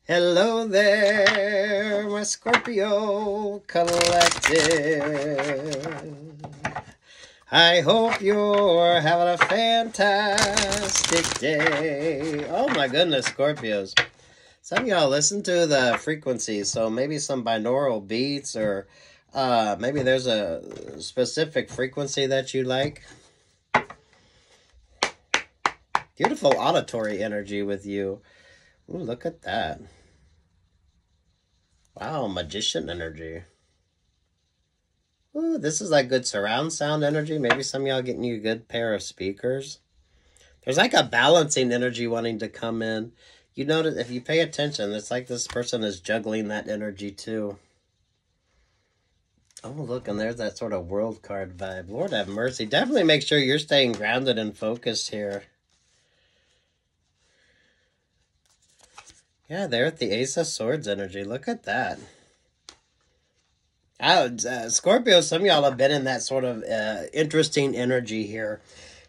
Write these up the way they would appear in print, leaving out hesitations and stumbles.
Hello there, my Scorpio collective. I hope you're having a fantastic day. Oh my goodness, Scorpios. Some of y'all listen to the frequencies, so maybe some binaural beats or maybe there's a specific frequency that you like. Beautiful auditory energy with you. Ooh, look at that. Wow, magician energy. Ooh, this is like good surround sound energy. Maybe some of y'all getting you a good pair of speakers. There's like a balancing energy wanting to come in. You notice, if you pay attention, it's like this person is juggling that energy too. Oh, look, and there's that sort of world card vibe. Lord have mercy. Definitely make sure you're staying grounded and focused here. Yeah, they're at the Ace of Swords energy. Look at that. Scorpio, some of y'all have been in that sort of interesting energy here.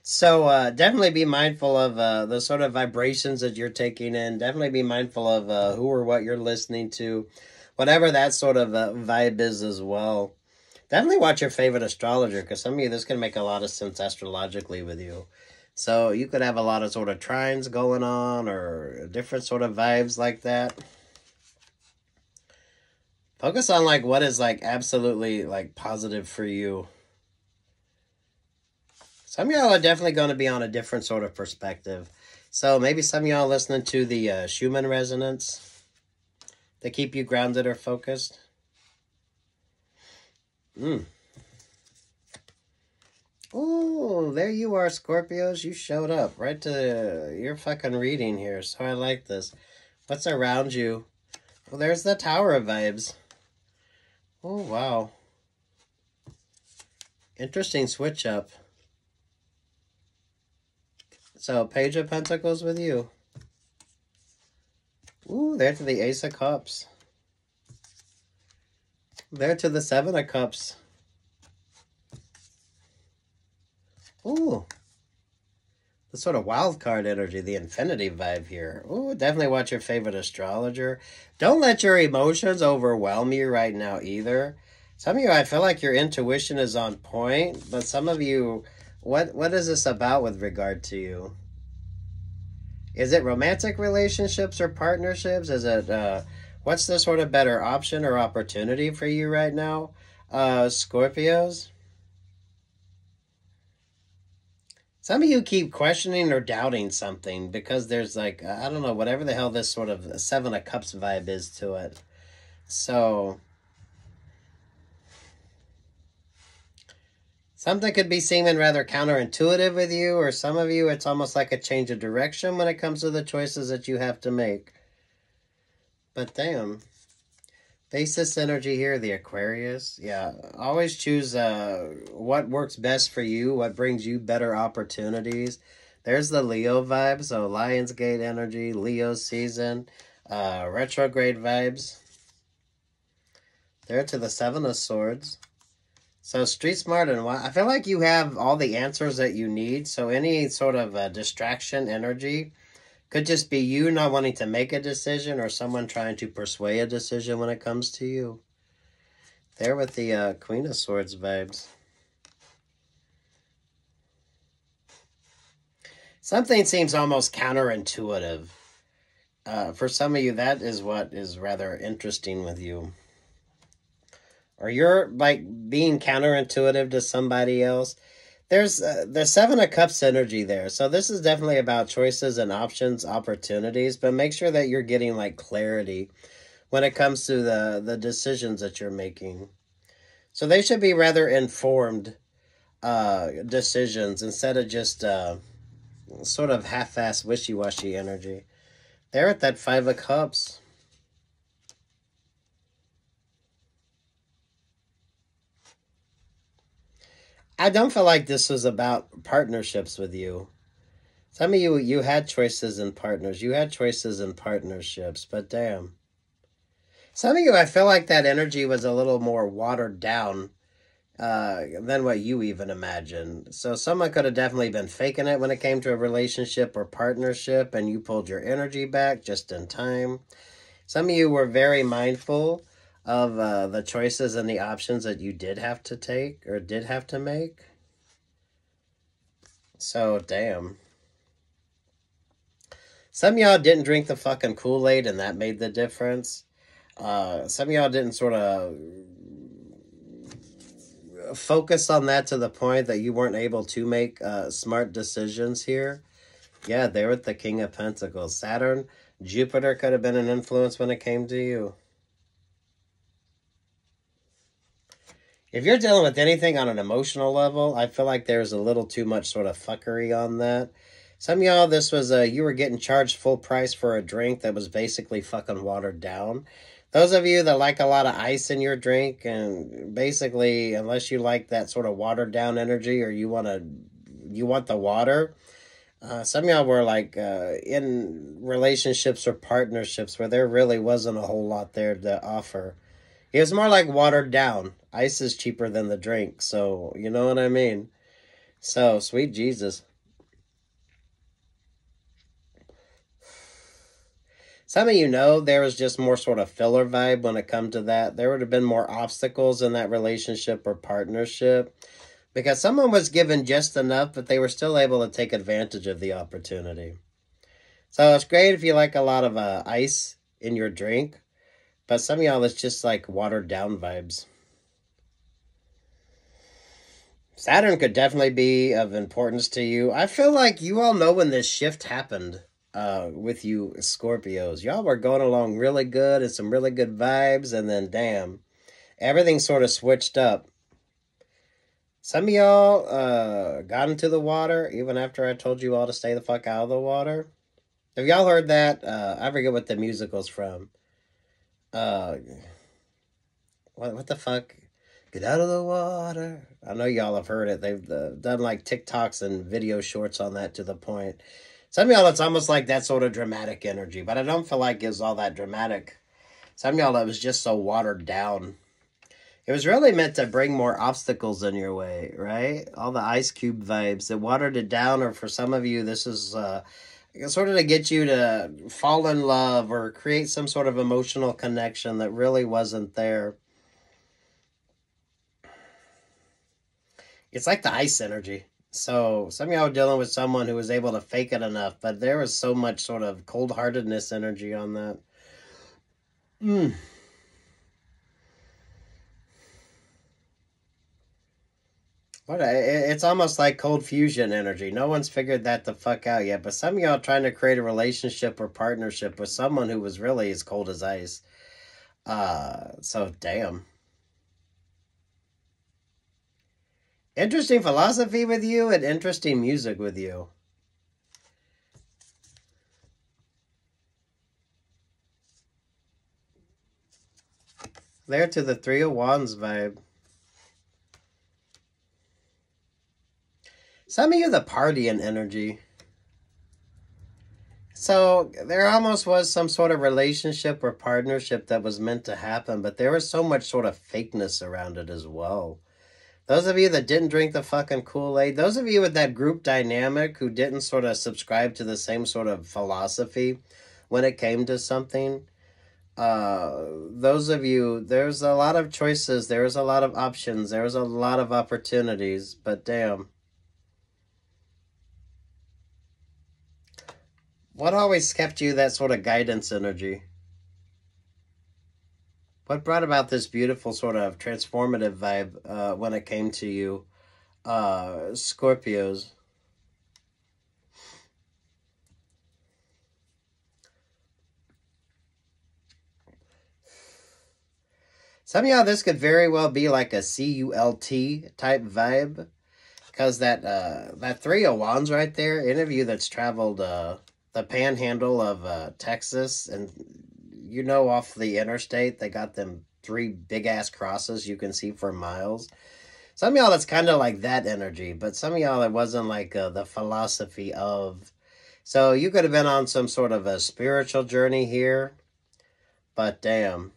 So definitely be mindful of the sort of vibrations that you're taking in. Definitely be mindful of who or what you're listening to. Whatever that sort of vibe is as well. Definitely watch your favorite astrologer, because some of you, this can make a lot of sense astrologically with you. So you could have a lot of sort of trines going on or different sort of vibes like that. Focus on like what is like absolutely like positive for you. Some of y'all are definitely going to be on a different sort of perspective. So maybe some of y'all listening to the Schumann resonance to keep you grounded or focused. Oh, there you are, Scorpios. You showed up right to your fucking reading here. So I like this. What's around you? Well, there's the Tower vibes. Oh, wow. Interesting switch up. So, Page of Pentacles with you. Ooh, there to the Ace of Cups. There to the Seven of Cups. Ooh. The sort of wild card energy, the infinity vibe here. Ooh, definitely watch your favorite astrologer. Don't let your emotions overwhelm you right now either. Some of you, I feel like your intuition is on point, but some of you, what is this about with regard to you? Is it romantic relationships or partnerships? Is it, what's the sort of better option or opportunity for you right now, Scorpios? Some of you keep questioning or doubting something because there's like, I don't know, whatever the hell this sort of Seven of Cups vibe is to it. So, something could be seeming rather counterintuitive with you, or some of you, it's almost like a change of direction when it comes to the choices that you have to make. But damn. Basis energy here, the Aquarius. Yeah, always choose what works best for you, what brings you better opportunities. There's the Leo vibe, so Lionsgate energy, Leo season, retrograde vibes. There to the Seven of Swords. So street smart and I feel like you have all the answers that you need, so any sort of distraction energy could just be you not wanting to make a decision or someone trying to persuade a decision when it comes to you. There with the Queen of Swords vibes. Something seems almost counterintuitive. For some of you, that is what is rather interesting with you. Or you're like being counterintuitive to somebody else. There's the Seven of Cups energy there. So this is definitely about choices and options, opportunities, but make sure that you're getting like clarity when it comes to the decisions that you're making. So they should be rather informed decisions instead of just sort of half-assed wishy-washy energy. They're at that Five of Cups. I don't feel like this was about partnerships with you. Some of you had choices in partners. You had choices in partnerships, but damn. Some of you, I feel like that energy was a little more watered down than what you even imagined. So someone could have definitely been faking it when it came to a relationship or partnership, and you pulled your energy back just in time. Some of you were very mindful of the choices and the options that you did have to take or did have to make. So, damn. Some of y'all didn't drink the fucking Kool-Aid and that made the difference. Some of y'all didn't sort of focus on that to the point that you weren't able to make smart decisions here. Yeah, they were with the King of Pentacles. Saturn, Jupiter could have been an influence when it came to you. If you're dealing with anything on an emotional level, I feel like there's a little too much sort of fuckery on that. Some of y'all, this was you were getting charged full price for a drink that was basically fucking watered down. Those of you that like a lot of ice in your drink, and basically, unless you like that sort of watered down energy or you want the water, some of y'all were like in relationships or partnerships where there really wasn't a whole lot there to offer. It was more like watered down. Ice is cheaper than the drink, so you know what I mean? So, sweet Jesus. Some of you know there was just more sort of filler vibe when it comes to that. There would have been more obstacles in that relationship or partnership because someone was given just enough, but they were still able to take advantage of the opportunity. So it's great if you like a lot of ice in your drink, but some of y'all, it's just like watered down vibes. Saturn could definitely be of importance to you. I feel like you all know when this shift happened with you Scorpios. Y'all were going along really good and some really good vibes, and then damn, everything sort of switched up. Some of y'all got into the water even after I told you all to stay the fuck out of the water. Have y'all heard that? I forget what the musical's from. What the fuck? Get out of the water. I know y'all have heard it. They've done like TikToks and video shorts on that to the point. Some of y'all, it's almost like that sort of dramatic energy, but I don't feel like it was all that dramatic. Some of y'all, it was just so watered down. It was really meant to bring more obstacles in your way, right? All the Ice Cube vibes. It watered it down, or for some of you, this is sort of to get you to fall in love or create some sort of emotional connection that really wasn't there. It's like the ice energy. So some of y'all are dealing with someone who was able to fake it enough, but there was so much sort of cold-heartedness energy on that. It's almost like cold fusion energy. No one's figured that the fuck out yet, but some of y'all are trying to create a relationship or partnership with someone who was really as cold as ice. So damn. Interesting philosophy with you and interesting music with you. There to the Three of Wands vibe. Some of you, the partying energy. So there almost was some sort of relationship or partnership that was meant to happen, but there was so much sort of fakeness around it as well. Those of you that didn't drink the fucking Kool-Aid, those of you with that group dynamic who didn't sort of subscribe to the same sort of philosophy when it came to something, those of you, there's a lot of choices, there's a lot of options, there's a lot of opportunities, but damn. What always kept you that sort of guidance energy? What brought about this beautiful sort of transformative vibe when it came to you, Scorpios? Some of y'all, this could very well be like a CULT type vibe, because that Three of Wands right there, any of you that's traveled the panhandle of Texas, and you know off the interstate, they got them 3 big-ass crosses you can see for miles. Some of y'all, it's kind of like that energy, but some of y'all, it wasn't like the philosophy of. So you could have been on some sort of a spiritual journey here, but damn.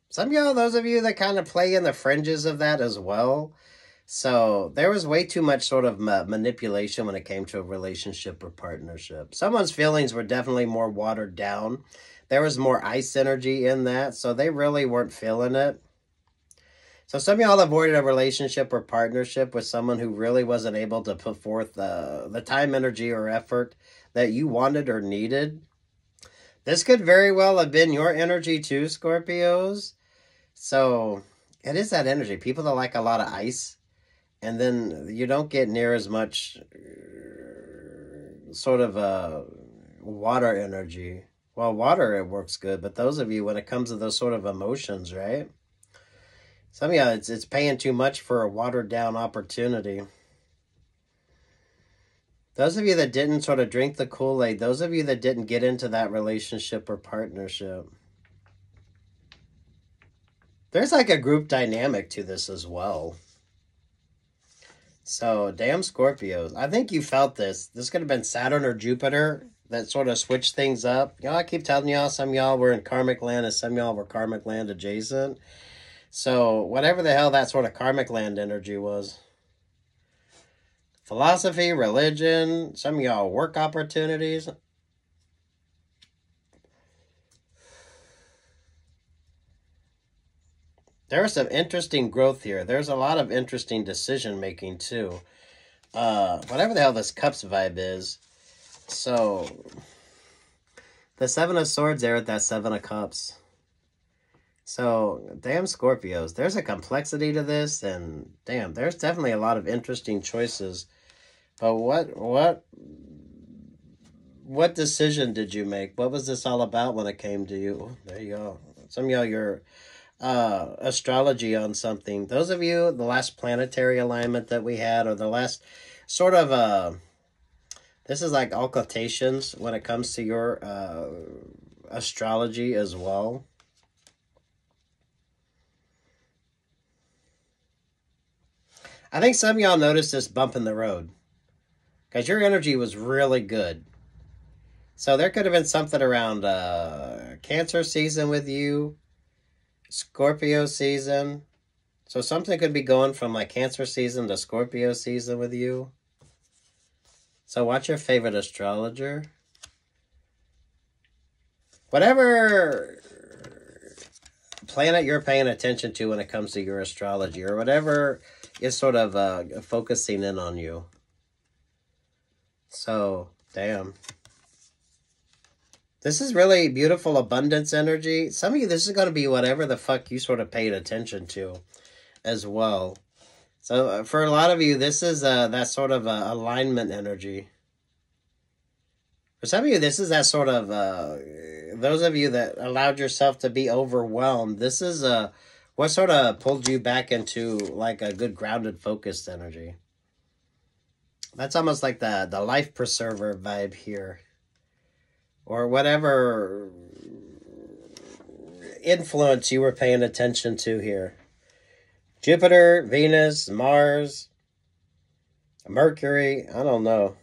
Some of y'all, those of you that kind of play in the fringes of that as well. So there was way too much sort of manipulation when it came to a relationship or partnership. Someone's feelings were definitely more watered down there was more ice energy in that, so they really weren't feeling it. So some of y'all avoided a relationship or partnership with someone who really wasn't able to put forth the time, energy, or effort that you wanted or needed. This could very well have been your energy too, Scorpios. So it is that energy. People that like a lot of ice, and then you don't get near as much sort of water energy. Well, water, it works good, but those of you, when it comes to those sort of emotions, right? Some of you, it's paying too much for a watered-down opportunity. Those of you that didn't sort of drink the Kool-Aid, those of you that didn't get into that relationship or partnership, there's like a group dynamic to this as well. So, damn Scorpios. I think you felt this. This could have been Saturn or Jupiter that sort of switched things up. You know, I keep telling y'all, some of y'all were in karmic land and some of y'all were karmic land adjacent. So, whatever the hell that sort of karmic land energy was. Philosophy, religion, some of y'all work opportunities. There was some interesting growth here. There's a lot of interesting decision making too. Whatever the hell this Cups vibe is. So, the Seven of Swords there with that Seven of Cups. So, damn Scorpios. There's a complexity to this, and damn, there's definitely a lot of interesting choices. But what decision did you make? What was this all about when it came to you? There you go. Some of y'all, your astrology on something. Those of you, the last planetary alignment that we had, or the last sort of this is like occultations when it comes to your astrology as well. I think some of y'all noticed this bump in the road because your energy was really good. So there could have been something around Cancer season with you, Scorpio season. So something could be going from like Cancer season to Scorpio season with you. So watch your favorite astrologer. Whatever planet you're paying attention to when it comes to your astrology, or whatever is sort of focusing in on you. So, damn. This is really beautiful abundance energy. Some of you, this is going to be whatever the fuck you sort of paid attention to as well. So, for a lot of you, this is that sort of alignment energy. For some of you, this is that sort of, those of you that allowed yourself to be overwhelmed, this is what sort of pulled you back into like a good grounded, focused energy. That's almost like the life preserver vibe here. Or whatever influence you were paying attention to here. Jupiter, Venus, Mars, Mercury, I don't know.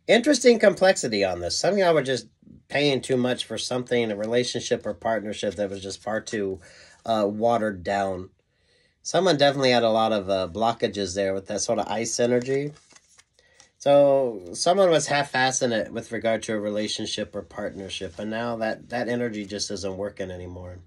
Interesting complexity on this. Some of y'all were just paying too much for something, a relationship or partnership that was just far too watered down. Someone definitely had a lot of blockages there with that sort of ice energy. So someone was half-assing it with regard to a relationship or partnership, and now that energy just isn't working anymore.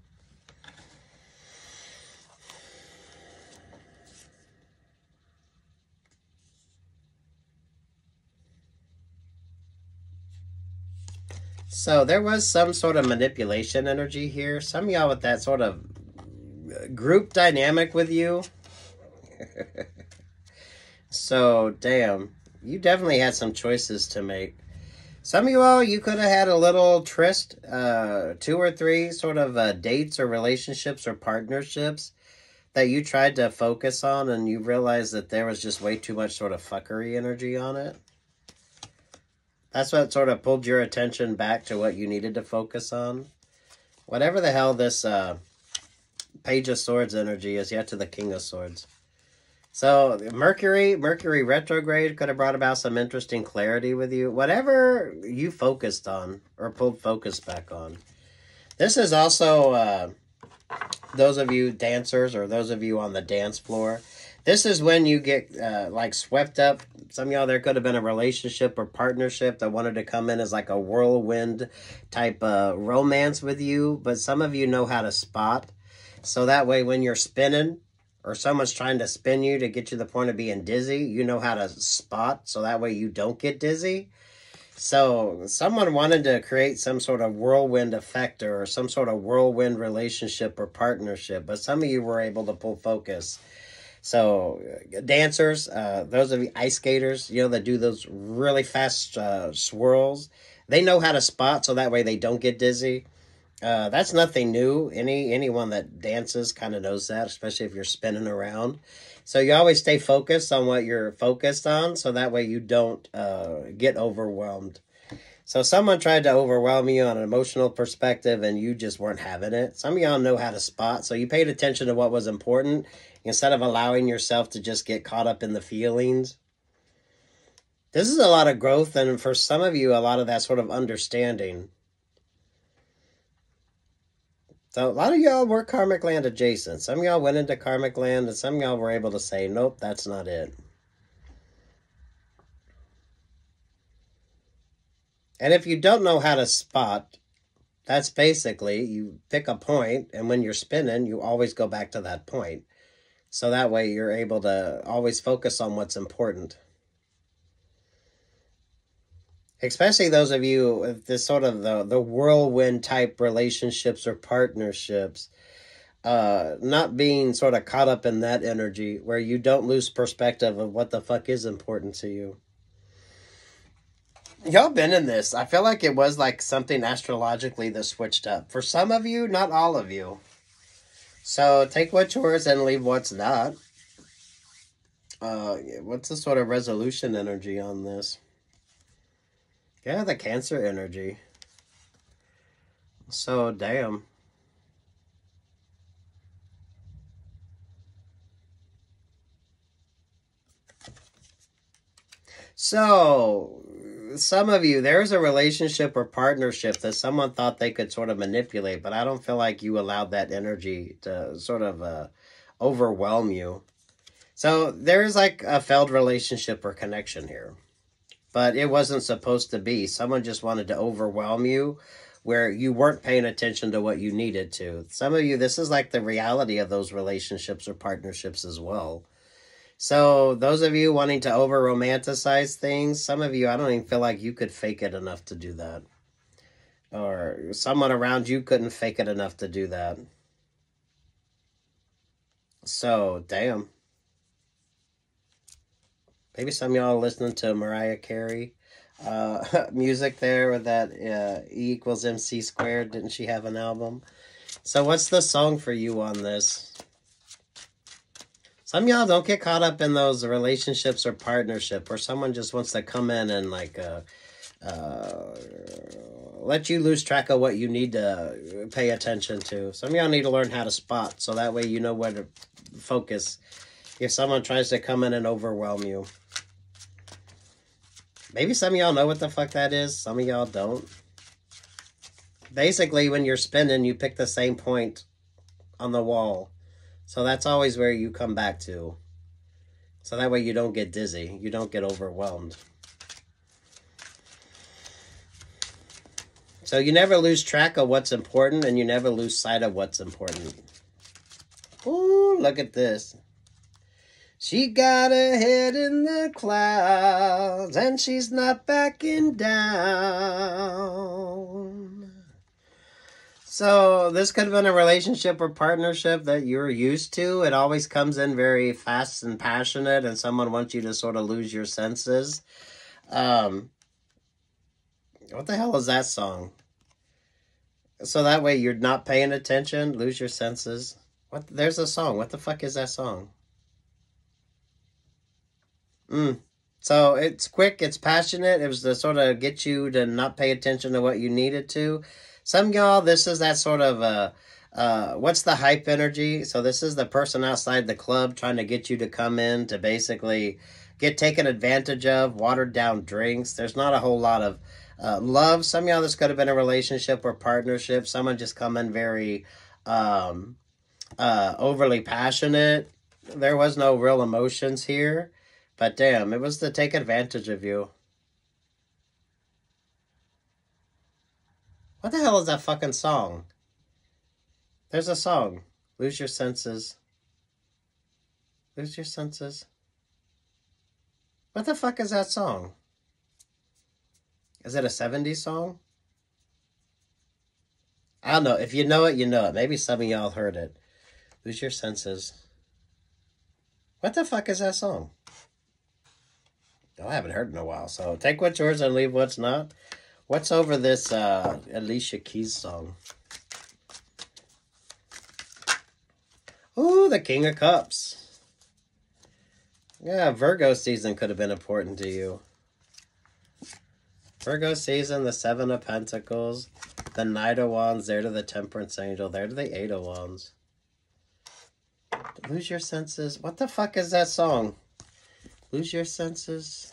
So there was some sort of manipulation energy here. Some of y'all with that sort of group dynamic with you. So, damn. You definitely had some choices to make. Some of you all, you could have had a little tryst, 2 or 3 sort of dates or relationships or partnerships that you tried to focus on, and you realized that there was just way too much sort of fuckery energy on it. That's what sort of pulled your attention back to what you needed to focus on. Whatever the hell this Page of Swords energy is, yet to the King of Swords. So, Mercury retrograde could have brought about some interesting clarity with you. Whatever you focused on or pulled focus back on. This is also those of you dancers or those of you on the dance floor. This is when you get like swept up. Some of y'all, there could have been a relationship or partnership that wanted to come in as like a whirlwind type romance with you. But some of you know how to spot. So that way when you're spinning or someone's trying to spin you to get you to the point of being dizzy, you know how to spot. So that way you don't get dizzy. So someone wanted to create some sort of whirlwind effect or some sort of whirlwind relationship or partnership. But some of you were able to pull focus. So dancers, those of you ice skaters, you know, that do those really fast swirls, they know how to spot so that way they don't get dizzy. That's nothing new. Anyone that dances kind of knows that, especially if you're spinning around. So you always stay focused on what you're focused on so that way you don't get overwhelmed. So someone tried to overwhelm you on an emotional perspective and you just weren't having it. Some of y'all know how to spot. So you paid attention to what was important instead of allowing yourself to just get caught up in the feelings. This is a lot of growth, and for some of you, a lot of that sort of understanding. So a lot of y'all were karmic land adjacent. Some of y'all went into karmic land, and some of y'all were able to say, nope, that's not it. And if you don't know how to spot, that's basically you pick a point, and when you're spinning, you always go back to that point. So that way you're able to always focus on what's important. Especially those of you with this sort of the whirlwind type relationships or partnerships, not being sort of caught up in that energy where you don't lose perspective of what the fuck is important to you. Y'all been in this. I feel like it was like something astrologically that switched up. For some of you, not all of you. So take what's yours and leave what's not. What's the sort of resolution energy on this? Yeah, the Cancer energy. So, damn. So, some of you, there's a relationship or partnership that someone thought they could sort of manipulate, but I don't feel like you allowed that energy to sort of overwhelm you. So, there's like a failed relationship or connection here. But it wasn't supposed to be. Someone just wanted to overwhelm you where you weren't paying attention to what you needed to. Some of you, this is like the reality of those relationships or partnerships as well. So those of you wanting to over-romanticize things, some of you, I don't even feel like you could fake it enough to do that. Or someone around you couldn't fake it enough to do that. So, damn. Maybe some of y'all are listening to Mariah Carey music there with that E equals MC squared. Didn't she have an album? So what's the song for you on this? Some of y'all don't get caught up in those relationships or partnership where someone just wants to come in and like let you lose track of what you need to pay attention to. Some of y'all need to learn how to spot so that way you know where to focus if someone tries to come in and overwhelm you. Maybe some of y'all know what the fuck that is. Some of y'all don't. Basically, when you're spinning, you pick the same point on the wall. So that's always where you come back to. So that way you don't get dizzy. You don't get overwhelmed. So you never lose track of what's important and you never lose sight of what's important. Ooh, look at this. She got her head in the clouds and she's not backing down. So this could have been a relationship or partnership that you're used to. It always comes in very fast and passionate and someone wants you to sort of lose your senses. What the hell is that song? So that way you're not paying attention, lose your senses. What? There's a song. What the fuck is that song? So it's quick, it's passionate. It was to sort of get you to not pay attention to what you needed to. Some y'all, this is that sort of, what's the hype energy? So this is the person outside the club trying to get you to come in to basically get taken advantage of, watered down drinks. There's not a whole lot of love. Some y'all, this could have been a relationship or partnership. Someone just come in very overly passionate. there was no real emotions here. But damn, it was to take advantage of you. What the hell is that fucking song? There's a song. Lose your senses. Lose your senses. What the fuck is that song? Is it a 70s song? I don't know. If you know it, you know it. Maybe some of y'all heard it. Lose your senses. What the fuck is that song? Oh, I haven't heard it in a while. So take what's yours and leave what's not. What's over this Alicia Keys song? Ooh, the King of Cups. Yeah, Virgo season could have been important to you. Virgo season, the Seven of Pentacles, the Knight of Wands, there to the Temperance Angel, there to the Eight of Wands. Lose your senses. What the fuck is that song? Lose your senses.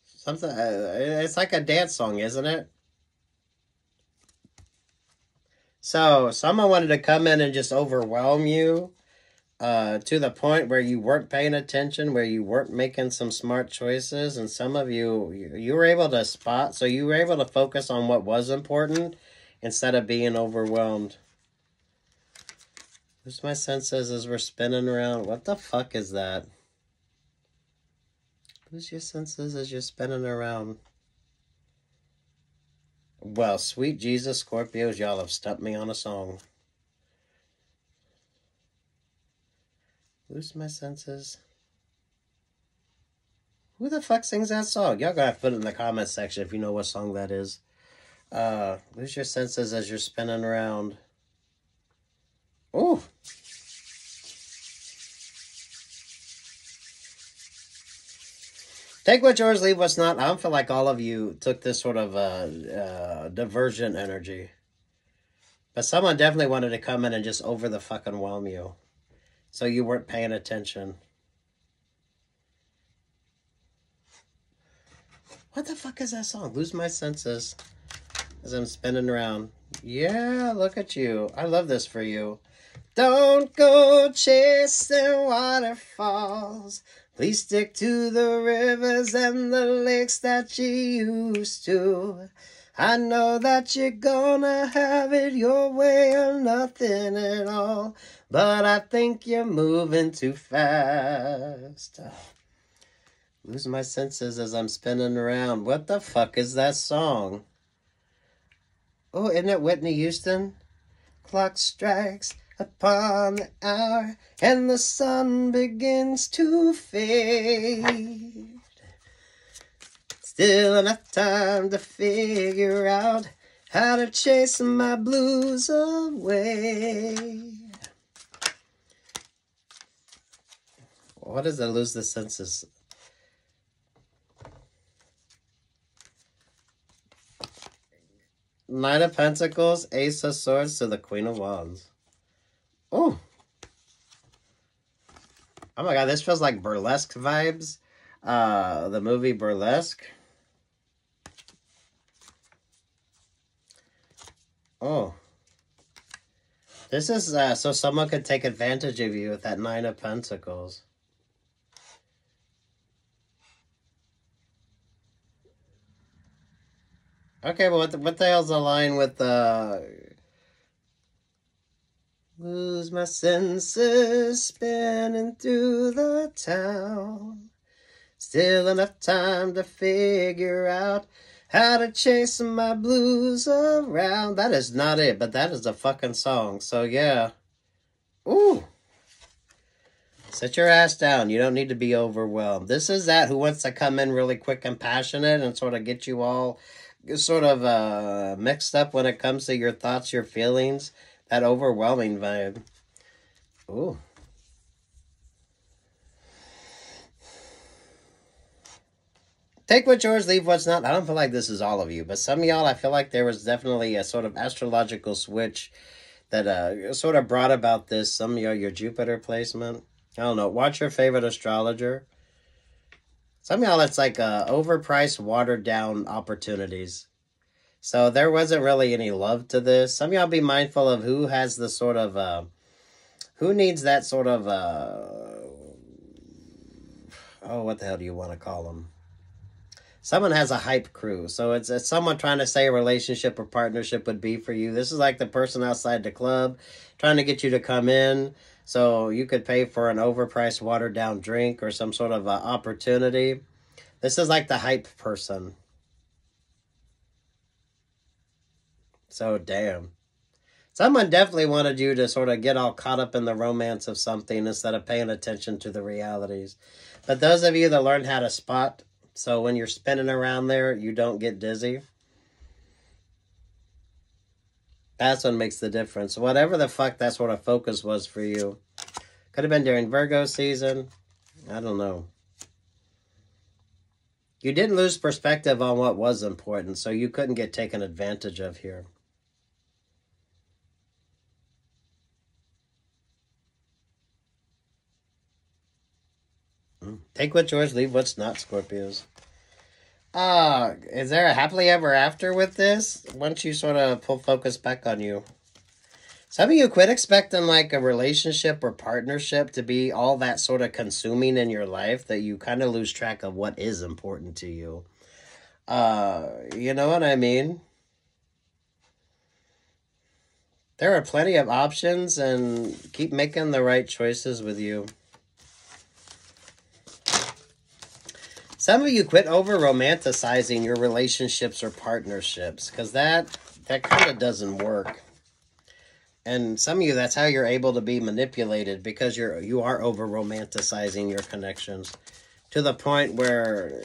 Something. It's like a dance song, isn't it? So, someone wanted to come in and just overwhelm you to the point where you weren't paying attention, where you weren't making some smart choices, and some of you were able to spot, so you were able to focus on what was important instead of being overwhelmed. Lose my senses as we're spinning around. What the fuck is that? Lose your senses as you're spinning around. Well, sweet Jesus, Scorpios, y'all have stumped me on a song. Lose my senses. Who the fuck sings that song? Y'all gonna have to put it in the comment section if you know what song that is. Lose your senses as you're spinning around. Ooh. Take what's yours, leave what's not. I don't feel like all of you took this sort of diversion energy. But someone definitely wanted to come in and just over the fucking whelm you. So you weren't paying attention. What the fuck is that song? Lose my senses as I'm spinning around. Yeah, look at you. I love this for you. Don't go chasing waterfalls. Please stick to the rivers and the lakes that you used to. I know that you're gonna have it your way or nothing at all. But I think you're moving too fast. Lose my senses as I'm spinning around. What the fuck is that song? Oh, isn't it Whitney Houston? Clock strikes upon the hour and the sun begins to fade. Still enough time to figure out how to chase my blues away. What is it? Lose the senses. Knight of Pentacles, Ace of Swords to the Queen of Wands. Oh. Oh my god, this feels like Burlesque vibes. The movie Burlesque. Oh. This is so someone could take advantage of you with that Nine of Pentacles. Okay, but what the hell's the line with lose my senses spinning through the town. Still enough time to figure out how to chase my blues around. That is not it, but that is a fucking song. So yeah. Ooh. Sit your ass down. You don't need to be overwhelmed. This is that who wants to come in really quick and passionate and sort of get you all sort of mixed up when it comes to your thoughts, your feelings. That overwhelming vibe. Ooh. Take what's yours, leave what's not. I don't feel like this is all of you, but some of y'all, I feel like there was definitely a sort of astrological switch that sort of brought about this. Some of y'all, your Jupiter placement. I don't know. Watch your favorite astrologer. Some of y'all, it's like overpriced, watered down opportunities. So there wasn't really any love to this. Some of y'all be mindful of who has the sort of Who needs that sort of, oh, what the hell do you want to call them? Someone has a hype crew. So it's someone trying to say a relationship or partnership would be for you. This is like the person outside the club trying to get you to come in. So you could pay for an overpriced, watered-down drink or some sort of opportunity. This is like the hype person. So, damn. Someone definitely wanted you to sort of get all caught up in the romance of something instead of paying attention to the realities. But those of you that learned how to spot, so when you're spinning around there, you don't get dizzy. That's what makes the difference. Whatever the fuck that sort of focus was for you. Could have been during Virgo season. I don't know. You didn't lose perspective on what was important, so you couldn't get taken advantage of here. Take what's yours, leave what's not, Scorpios. Is there a happily ever after with this? Once you sort of pull focus back on you. Some of you quit expecting like a relationship or partnership to be all that sort of consuming in your life that you kind of lose track of what is important to you. You know what I mean? There are plenty of options and keep making the right choices with you. Some of you quit over-romanticizing your relationships or partnerships because that kind of doesn't work. And some of you, that's how you're able to be manipulated because you are over-romanticizing your connections to the point where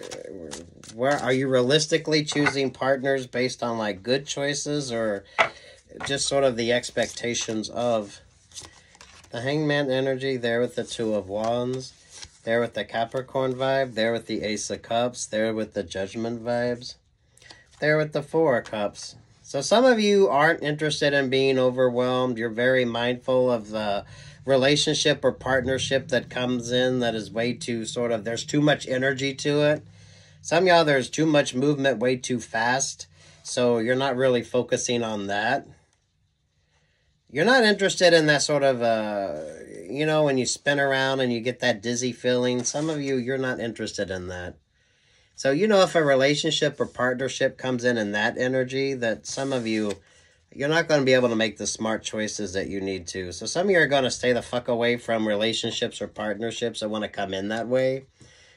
are you realistically choosing partners based on like good choices or just sort of the expectations of the Hangman energy there with the Two of Wands. There with the Capricorn vibe. There with the Ace of Cups. There with the Judgment vibes. There with the Four of Cups. So some of you aren't interested in being overwhelmed. You're very mindful of the relationship or partnership that comes in that is way too sort of, there's too much energy to it. Some of y'all, there's too much movement way too fast. So you're not really focusing on that. You're not interested in that sort of, you know, when you spin around and you get that dizzy feeling. Some of you, you're not interested in that. So, you know, if a relationship or partnership comes in that energy, that some of you, you're not going to be able to make the smart choices that you need to. So some of you are going to stay the fuck away from relationships or partnerships that want to come in that way.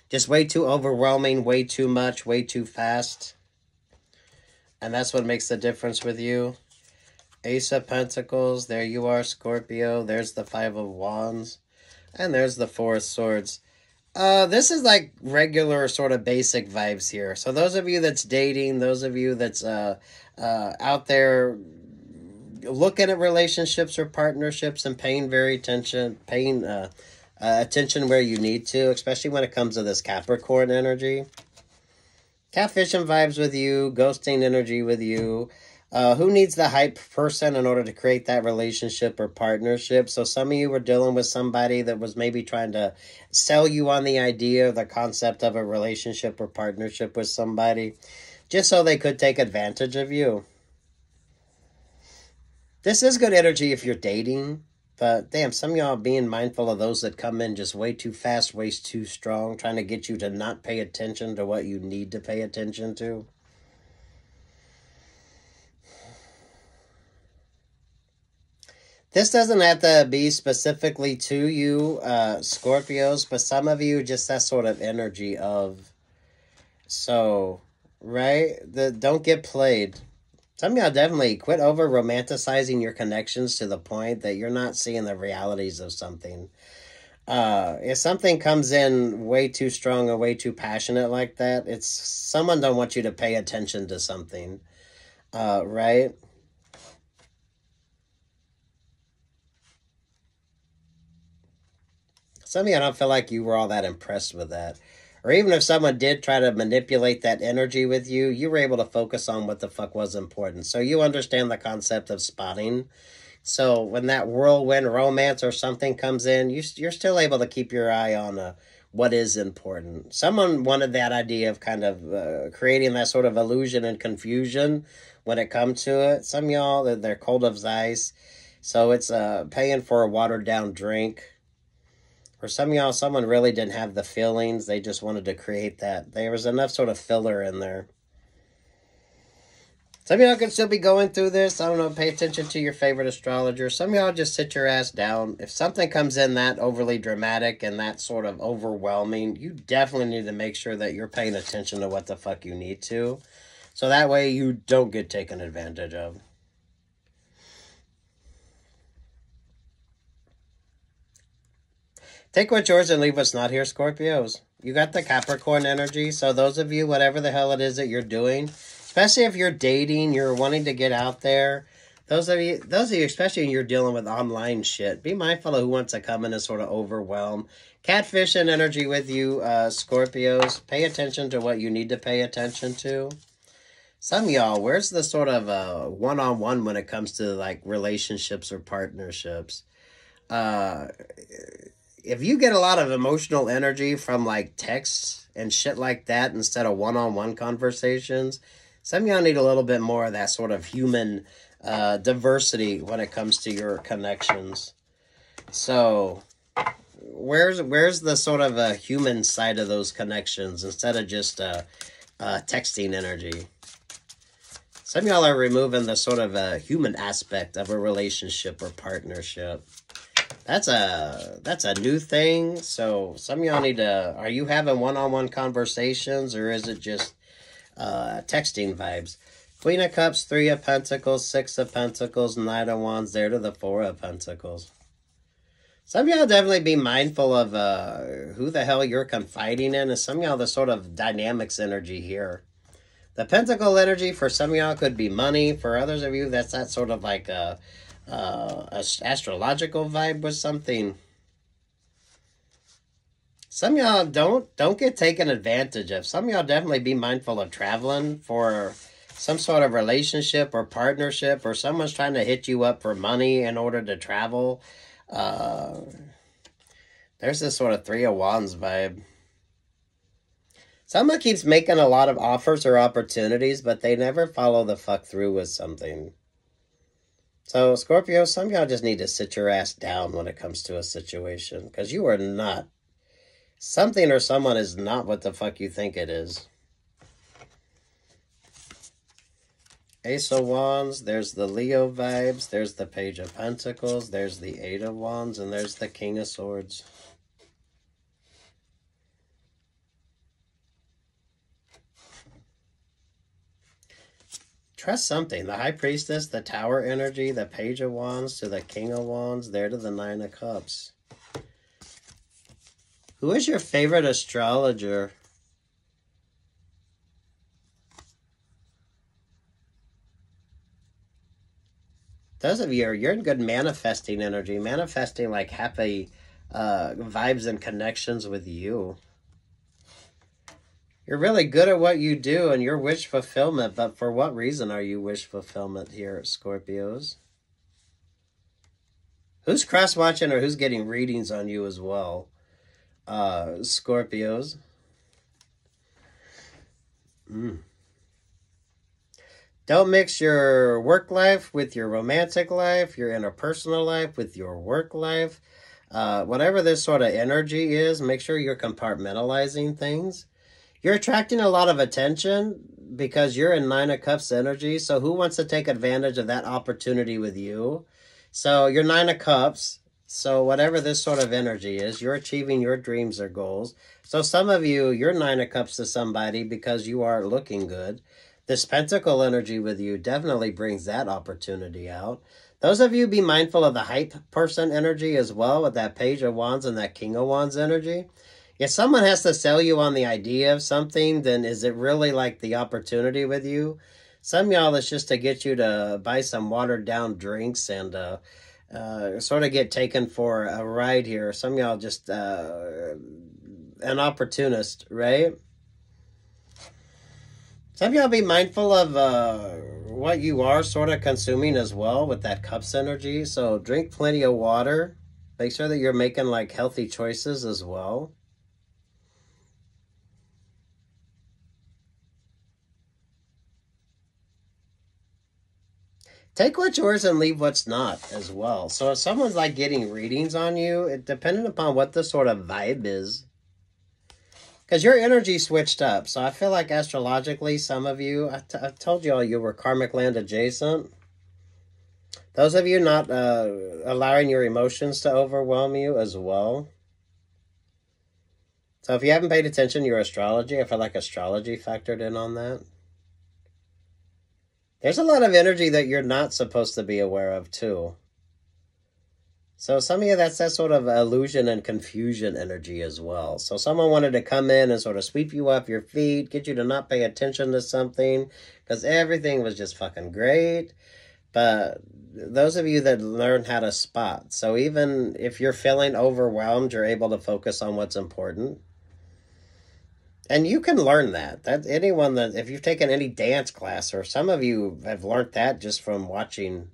Just way too overwhelming, way too much, way too fast. And that's what makes the difference with you. Ace of Pentacles, there you are, Scorpio. There's the Five of Wands. And there's the Four of Swords. This is like regular sort of basic vibes here. So those of you that's dating, those of you that's out there looking at relationships or partnerships and paying attention where you need to, especially when it comes to this Capricorn energy. Catfishing vibes with you, ghosting energy with you. Who needs the hype person in order to create that relationship or partnership? So some of you were dealing with somebody that was maybe trying to sell you on the idea, the concept of a relationship or partnership with somebody, just so they could take advantage of you. This is good energy if you're dating, but damn, some of y'all being mindful of those that come in just way too fast, way too strong, trying to get you to not pay attention to what you need to pay attention to. This doesn't have to be specifically to you, Scorpios, but some of you, just that sort of energy of, so, right? Don't get played. Some of y'all definitely quit over-romanticizing your connections to the point that you're not seeing the realities of something. If something comes in way too strong or way too passionate like that, it's someone don't want you to pay attention to something, right? Some of you, I don't feel like you were all that impressed with that. Or even if someone did try to manipulate that energy with you, you were able to focus on what the fuck was important. So you understand the concept of spotting. So when that whirlwind romance or something comes in, you're still able to keep your eye on what is important. Someone wanted that idea of kind of creating that sort of illusion and confusion when it comes to it. Some of y'all, they're cold as ice. So it's paying for a watered down drink. For some of y'all, someone really didn't have the feelings. They just wanted to create that. There was enough sort of filler in there. Some of y'all could still be going through this. I don't know, pay attention to your favorite astrologer. Some of y'all just sit your ass down. If something comes in that overly dramatic and that sort of overwhelming, you definitely need to make sure that you're paying attention to what the fuck you need to. So that way you don't get taken advantage of. Take what's yours and leave what's not here, Scorpios. You got the Capricorn energy. So those of you, whatever the hell it is that you're doing, especially if you're dating, you're wanting to get out there. Those of you, especially when you're dealing with online shit, be mindful of who wants to come in and sort of overwhelm. Catfishing energy with you, Scorpios. Pay attention to what you need to pay attention to. Some of y'all, where's the sort of one-on-one when it comes to like relationships or partnerships? If you get a lot of emotional energy from like texts and shit like that instead of one-on-one conversations, some of y'all need a little bit more of that sort of human diversity when it comes to your connections. So where's the sort of human side of those connections instead of just texting energy? Some of y'all are removing the sort of human aspect of a relationship or partnership. That's a new thing. So some of y'all need to, are you having one-on-one conversations or is it just texting vibes? Queen of Cups, Three of Pentacles, Six of Pentacles, Knight of Wands, there to the Four of Pentacles. Some of y'all definitely be mindful of who the hell you're confiding in, and some of y'all the sort of dynamics energy here. The Pentacle energy for some of y'all could be money. For others of you, that's that sort of like a astrological vibe with something. Some of y'all don't get taken advantage of. Some of y'all definitely be mindful of traveling for some sort of relationship or partnership, or someone's trying to hit you up for money in order to travel. There's this sort of Three of Wands vibe. Someone keeps making a lot of offers or opportunities, but they never follow the fuck through with something. So, Scorpio, some of y'all just need to sit your ass down when it comes to a situation, because you are not. Something or someone is not what the fuck you think it is. Ace of Wands, there's the Leo vibes, there's the Page of Pentacles, there's the Eight of Wands, and there's the King of Swords. Trust something. The High Priestess, the Tower energy, the Page of Wands to the King of Wands, there to the Nine of Cups. Who is your favorite astrologer? Those of you, you're in good manifesting energy. Manifesting like happy vibes and connections with you. You're really good at what you do and your wish fulfillment, but for what reason are you wish fulfillment here, Scorpios? Who's cross-watching or who's getting readings on you as well, Scorpios? Don't mix your work life with your romantic life, your interpersonal life with your work life. Whatever this sort of energy is, make sure you're compartmentalizing things. You're attracting a lot of attention because you're in Nine of Cups energy. So who wants to take advantage of that opportunity with you? So you're Nine of Cups. So whatever this sort of energy is, you're achieving your dreams or goals. So some of you, you're Nine of Cups to somebody because you are looking good. This Pentacle energy with you definitely brings that opportunity out. Those of you be mindful of the hype person energy as well with that Page of Wands and that King of Wands energy. If someone has to sell you on the idea of something, then is it really like the opportunity with you? Some y'all, it's just to get you to buy some watered down drinks and sort of get taken for a ride here. Some y'all just an opportunist, right? Some of y'all be mindful of what you are sort of consuming as well with that Cups energy. So drink plenty of water. Make sure that you're making like healthy choices as well. Take what's yours and leave what's not as well. So if someone's like getting readings on you, it depending upon what the sort of vibe is. Because your energy switched up. So I feel like astrologically, some of you, I told you all you were karmic land adjacent. Those of you not allowing your emotions to overwhelm you as well. So if you haven't paid attention to your astrology, I feel like astrology factored in on that. There's a lot of energy that you're not supposed to be aware of too. So some of you, that's that sort of illusion and confusion energy as well. So someone wanted to come in and sort of sweep you off your feet, get you to not pay attention to something, because everything was just fucking great. But those of you that learn how to spot, so even if you're feeling overwhelmed, you're able to focus on what's important. And you can learn that. That anyone that, if you've taken any dance class, or some of you have learned that just from watching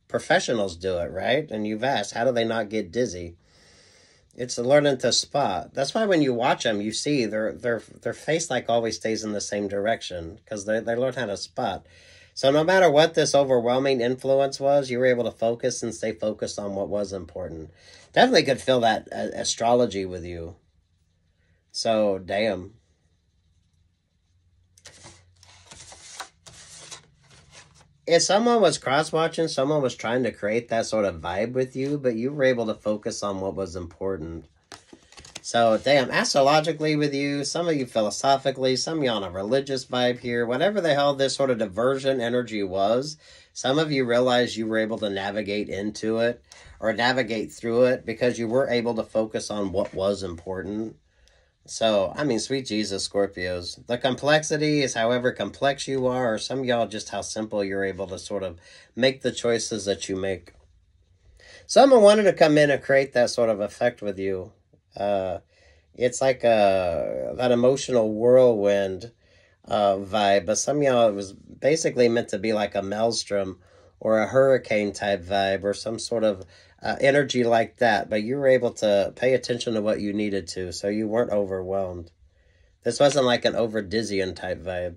professionals do it, right? And you've asked, how do they not get dizzy? It's learning to spot. That's why when you watch them, you see their face like always stays in the same direction, because they learn how to spot. So no matter what this overwhelming influence was, you were able to focus and stay focused on what was important. Definitely could feel that astrology with you. So, damn. If someone was cross-watching, someone was trying to create that sort of vibe with you, but you were able to focus on what was important. So, damn, astrologically with you, some of you philosophically, some of you on a religious vibe here, whatever the hell this sort of diversion energy was, some of you realized you were able to navigate into it or navigate through it because you were able to focus on what was important. So, I mean, sweet Jesus, Scorpios. The complexity is however complex you are, or some of y'all just how simple you're able to sort of make the choices that you make. Someone wanted to come in and create that sort of effect with you. It's like that emotional whirlwind vibe, but some of y'all, it was basically meant to be like a maelstrom or a hurricane type vibe or some sort of energy like that, but you were able to pay attention to what you needed to, so you weren't overwhelmed. This wasn't like an over dizzying type vibe.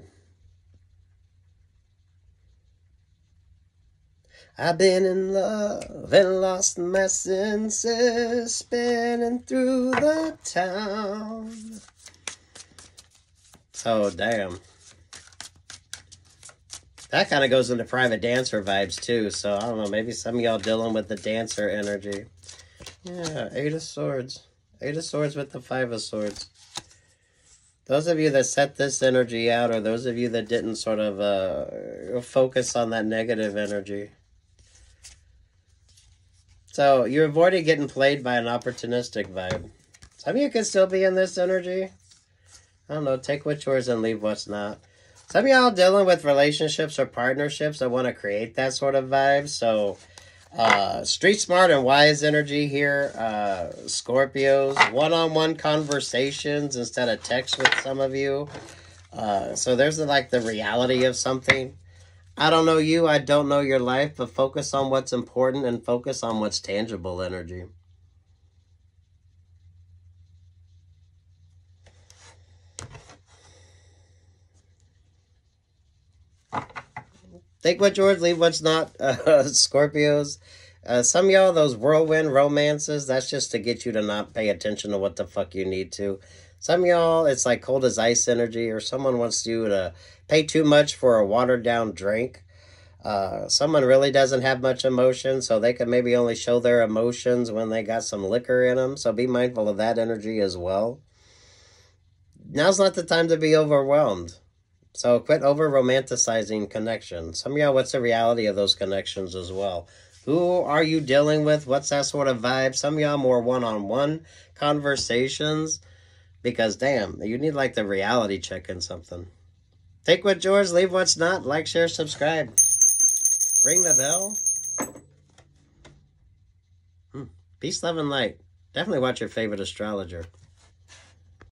I've been in love and lost my senses, spinning through the town. So, damn. That kind of goes into private dancer vibes, too. So, I don't know. Maybe some of y'all dealing with the dancer energy. Yeah, 8 of Swords. 8 of Swords with the 5 of Swords. Those of you that set this energy out, or those of you that didn't sort of focus on that negative energy. So, you're avoiding getting played by an opportunistic vibe. Some of you could still be in this energy. I don't know. Take what's yours and leave what's not. Some of y'all dealing with relationships or partnerships that want to create that sort of vibe. So, street smart and wise energy here. Scorpios. One-on-one conversations instead of text with some of you. So, there's like the reality of something. I don't know you, I don't know your life, but focus on what's important and focus on what's tangible energy. Take what's yours, leave what's not, Scorpios. Some of y'all, those whirlwind romances, that's just to get you to not pay attention to what the fuck you need to. Some of y'all, it's like cold as ice energy, or someone wants you to pay too much for a watered-down drink. Someone really doesn't have much emotion, so they can maybe only show their emotions when they got some liquor in them. So be mindful of that energy as well. Now's not the time to be overwhelmed. So quit over-romanticizing connections. Some of y'all, what's the reality of those connections as well? Who are you dealing with? What's that sort of vibe? Some of y'all more one-on-one conversations. Because, damn, you need like the reality check in something. Take what's yours, leave what's not. Like, share, subscribe. Ring the bell. Peace, love, and light. Definitely watch your favorite astrologer.